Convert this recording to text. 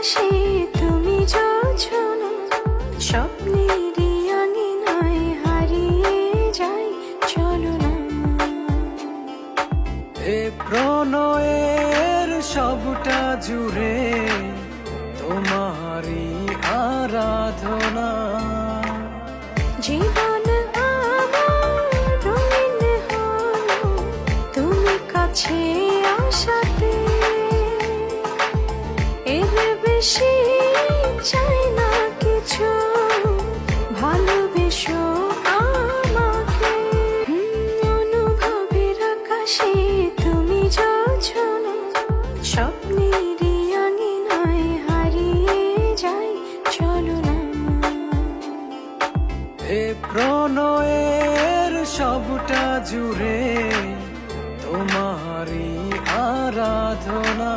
আকাশে তুমি জোছনা, স্বপ্নেরই আঙিনায় হারিয়ে যাই, চলো না। এ প্রণয়ের সবটা জুড়ে তোমারই আরাধনা। জীবন আমার রঙিন হলো তুমি কাছে আসাতে, এর বেশি চাই না কিছু, ভালোবেসো আমাকে। অনুভবের আকাশে তুমি জোছনা, স্বপ্নেরই আঙিনায় হারিয়ে যাই, চলো না। এ প্রণয়ের সবটা জুড়ে তোমারই আরাধনা।